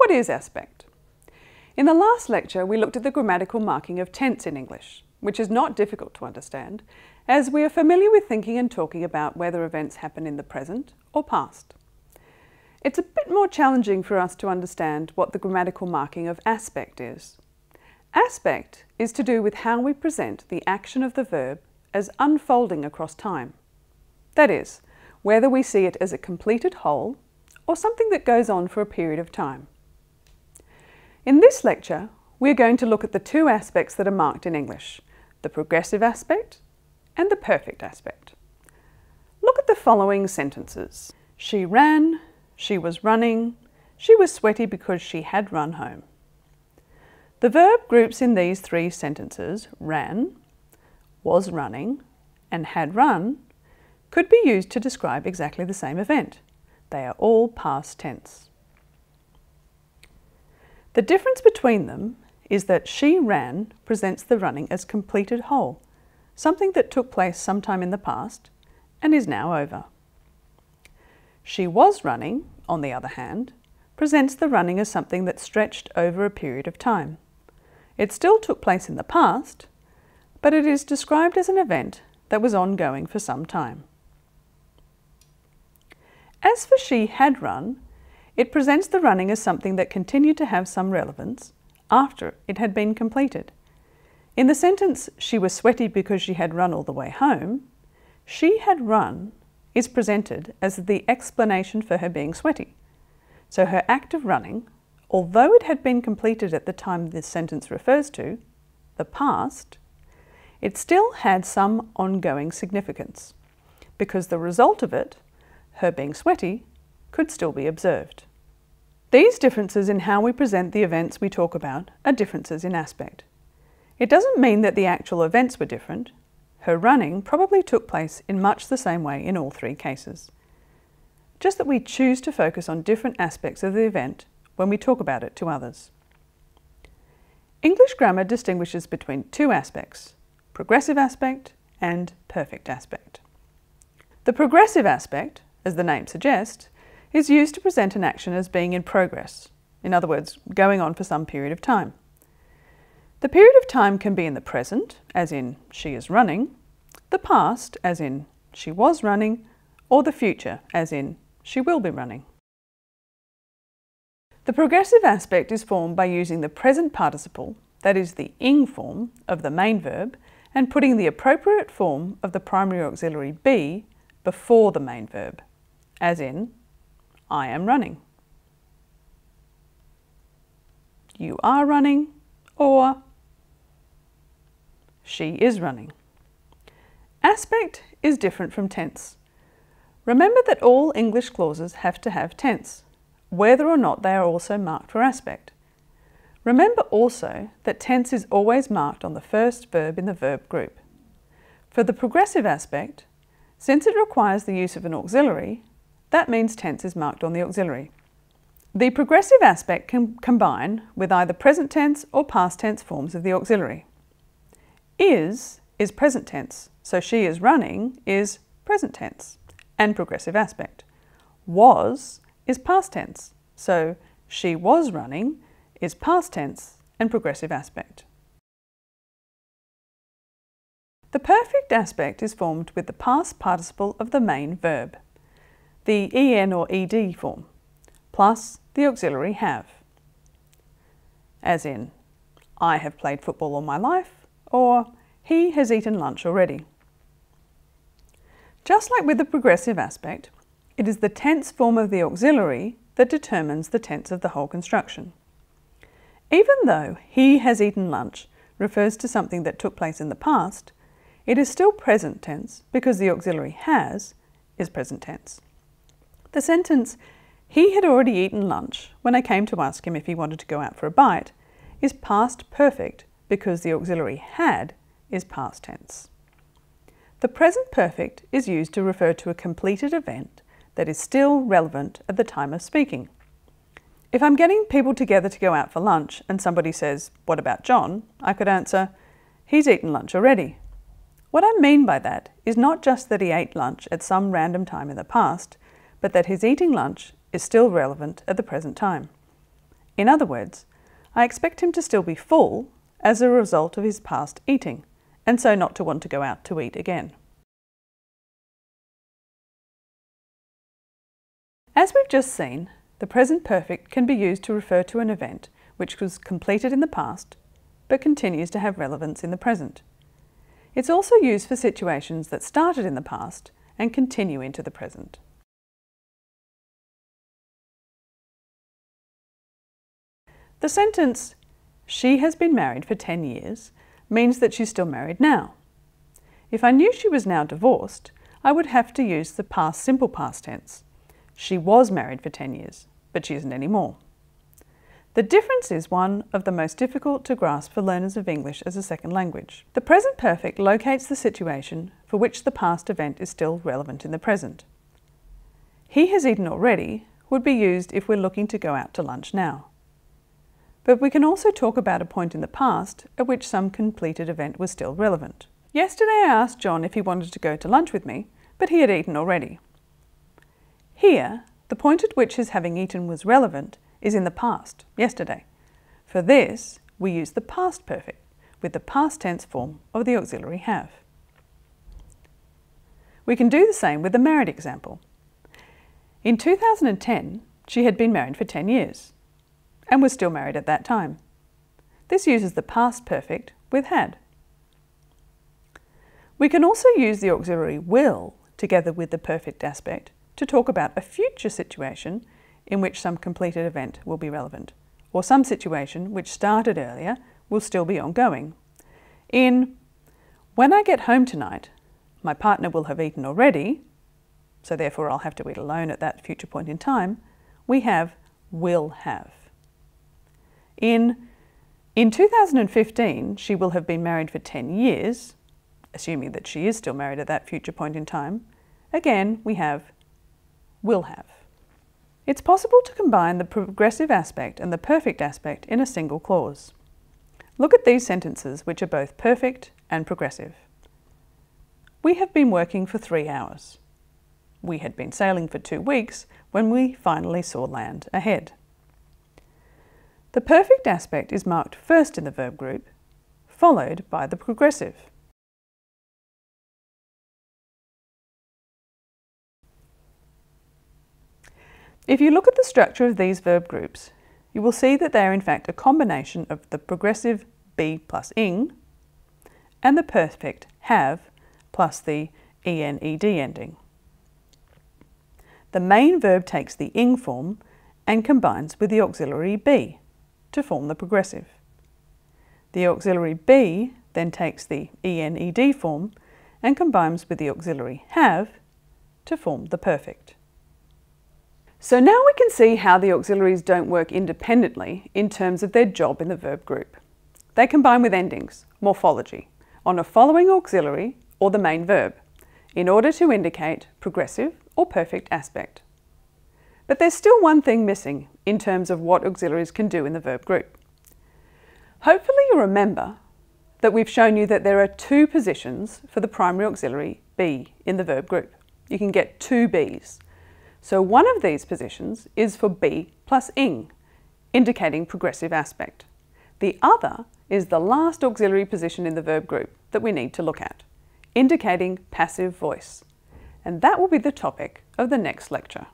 What is aspect? In the last lecture, we looked at the grammatical marking of tense in English, which is not difficult to understand, as we are familiar with thinking and talking about whether events happen in the present or past. It's a bit more challenging for us to understand what the grammatical marking of aspect is. Aspect is to do with how we present the action of the verb as unfolding across time. That is, whether we see it as a completed whole or something that goes on for a period of time. In this lecture, we are going to look at the two aspects that are marked in English, the progressive aspect and the perfect aspect. Look at the following sentences. She ran, she was running, she was sweaty because she had run home. The verb groups in these three sentences, ran, was running, and had run, could be used to describe exactly the same event. They are all past tense. The difference between them is that she ran presents the running as completed whole, something that took place sometime in the past and is now over. She was running, on the other hand, presents the running as something that stretched over a period of time. It still took place in the past, but it is described as an event that was ongoing for some time. As for she had run, it presents the running as something that continued to have some relevance after it had been completed. In the sentence, she was sweaty because she had run all the way home, she had run is presented as the explanation for her being sweaty. So her act of running, although it had been completed at the time this sentence refers to, the past, it still had some ongoing significance, because the result of it, her being sweaty, could still be observed. These differences in how we present the events we talk about are differences in aspect. It doesn't mean that the actual events were different. Her running probably took place in much the same way in all three cases. Just that we choose to focus on different aspects of the event when we talk about it to others. English grammar distinguishes between two aspects, progressive aspect and perfect aspect. The progressive aspect, as the name suggests, is used to present an action as being in progress, in other words, going on for some period of time. The period of time can be in the present, as in she is running, the past, as in she was running, or the future, as in she will be running. The progressive aspect is formed by using the present participle, that is the ing form of the main verb, and putting the appropriate form of the primary auxiliary be before the main verb, as in I am running, you are running, or she is running. Aspect is different from tense. Remember that all English clauses have to have tense, whether or not they are also marked for aspect. Remember also that tense is always marked on the first verb in the verb group. For the progressive aspect, since it requires the use of an auxiliary, that means tense is marked on the auxiliary. The progressive aspect can combine with either present tense or past tense forms of the auxiliary. Is present tense, so she is running is present tense and progressive aspect. Was is past tense, so she was running is past tense and progressive aspect. The perfect aspect is formed with the past participle of the main verb, the en or ed form, plus the auxiliary have, as in I have played football all my life, or he has eaten lunch already. Just like with the progressive aspect, it is the tense form of the auxiliary that determines the tense of the whole construction. Even though he has eaten lunch refers to something that took place in the past, it is still present tense because the auxiliary has is present tense. The sentence, he had already eaten lunch when I came to ask him if he wanted to go out for a bite, is past perfect because the auxiliary had is past tense. The present perfect is used to refer to a completed event that is still relevant at the time of speaking. If I'm getting people together to go out for lunch and somebody says, "What about John?" I could answer, "He's eaten lunch already." What I mean by that is not just that he ate lunch at some random time in the past, but that his eating lunch is still relevant at the present time. In other words, I expect him to still be full as a result of his past eating, and so not to want to go out to eat again. As we've just seen, the present perfect can be used to refer to an event which was completed in the past but continues to have relevance in the present. It's also used for situations that started in the past and continue into the present. The sentence, "She has been married for 10 years," means that she's still married now. If I knew she was now divorced, I would have to use the past simple past tense. She was married for 10 years, but she isn't anymore. The difference is one of the most difficult to grasp for learners of English as a second language. The present perfect locates the situation for which the past event is still relevant in the present. "He has eaten already" would be used if we're looking to go out to lunch now. But we can also talk about a point in the past at which some completed event was still relevant. Yesterday I asked John if he wanted to go to lunch with me, but he had eaten already. Here, the point at which his having eaten was relevant is in the past, yesterday. For this, we use the past perfect with the past tense form of the auxiliary have. We can do the same with the married example. In 2010, she had been married for 10 years and was still married at that time. This uses the past perfect with had. We can also use the auxiliary will together with the perfect aspect to talk about a future situation in which some completed event will be relevant, or some situation which started earlier will still be ongoing. In "When I get home tonight, my partner will have eaten already," so therefore I'll have to eat alone at that future point in time, we have will have. In 2015, she will have been married for 10 years, assuming that she is still married at that future point in time, again we have will have. It's possible to combine the progressive aspect and the perfect aspect in a single clause. Look at these sentences which are both perfect and progressive. We have been working for 3 hours. We had been sailing for 2 weeks when we finally saw land ahead. The perfect aspect is marked first in the verb group, followed by the progressive. If you look at the structure of these verb groups, you will see that they are in fact a combination of the progressive be plus ing and the perfect have plus the en-ed ending. The main verb takes the ing form and combines with the auxiliary be to form the progressive. The auxiliary be then takes the en-ed form and combines with the auxiliary have to form the perfect. So now we can see how the auxiliaries don't work independently in terms of their job in the verb group. They combine with endings, morphology, on a following auxiliary or the main verb, in order to indicate progressive or perfect aspect. But there's still one thing missing in terms of what auxiliaries can do in the verb group. Hopefully you remember that we've shown you that there are 2 positions for the primary auxiliary be in the verb group. You can get 2 be's. So one of these positions is for be plus ing, indicating progressive aspect. The other is the last auxiliary position in the verb group that we need to look at, indicating passive voice. And that will be the topic of the next lecture.